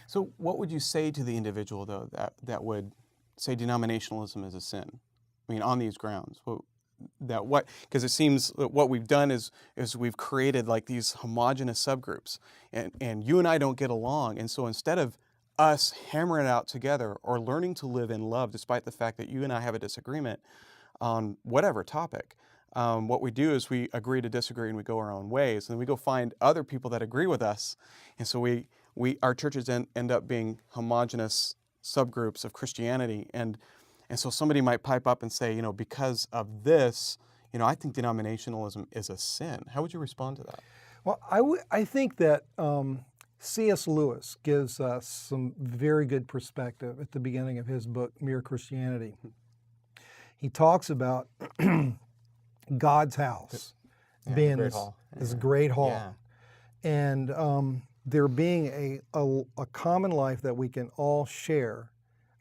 So what would you say to the individual, though, that would say denominationalism is a sin? I mean, on these grounds, because it seems that what we've done is we've created like these homogenous subgroups, and you and I don't get along, and so instead of us hammering it out together or learning to live in love, despite the fact that you and I have a disagreement on whatever topic, what we do is we agree to disagree and we go our own ways, and then we go find other people that agree with us, and so our churches end up being homogenous subgroups of Christianity, and so somebody might pipe up and say, because of this, I think denominationalism is a sin. How would you respond to that? Well, I think that C.S. Lewis gives us some very good perspective at the beginning of his book, Mere Christianity. He talks about God's house being this great hall. Yeah. And there being a common life that we can all share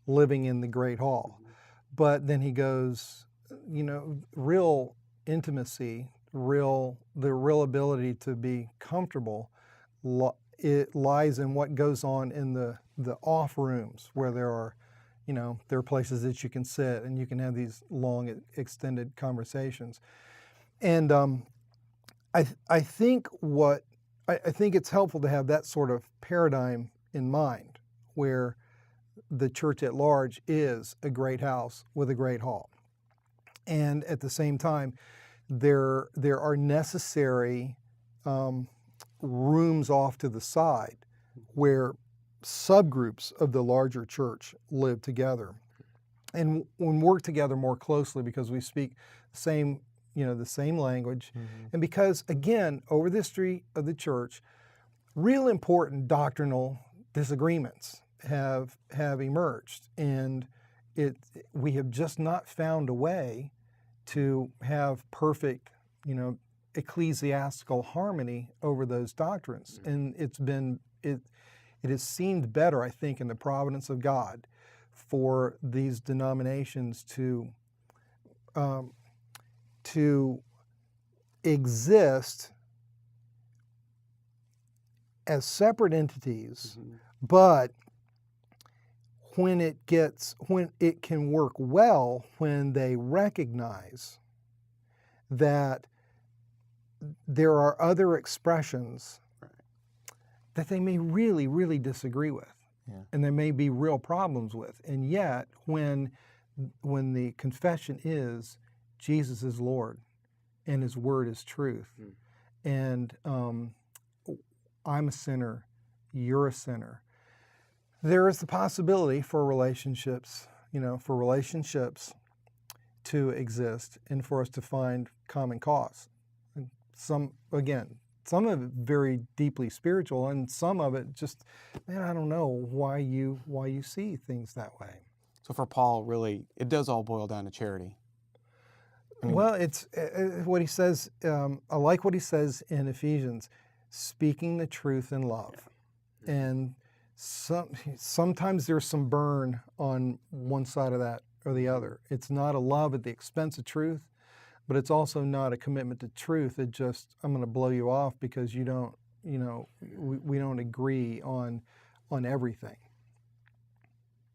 living in the great hall. But then he goes, real intimacy, the real ability to be comfortable, it lies in what goes on in the off rooms where there are places that you can sit and you can have these long extended conversations. And I think it's helpful to have that sort of paradigm in mind, where the church at large is a great house with a great hall. And at the same time, there are necessary rooms off to the side where subgroups of the larger church live together and work together more closely because we speak the same language. Mm-hmm. And because, again, over the history of the church, real important doctrinal disagreements have emerged, and we have just not found a way to have perfect, ecclesiastical harmony over those doctrines. Mm-hmm. And it has seemed better, I think, in the providence of God for these denominations to exist as separate entities, mm-hmm. but when it can work well when they recognize that there are other expressions that they may really, really disagree with, and there may be real problems with, and yet when the confession is Jesus is Lord and His Word is truth, and I'm a sinner, you're a sinner, there is the possibility for relationships to exist and for us to find common cause. And some of it very deeply spiritual, and some of it just, I don't know why you see things that way. So for Paul, really, it does all boil down to charity. Well, it's what he says. I like what he says in Ephesians, speaking the truth in love, and sometimes there's some burn on one side of that or the other. It's not a love at the expense of truth, but it's also not a commitment to truth. It just, I'm going to blow you off because we don't agree on everything.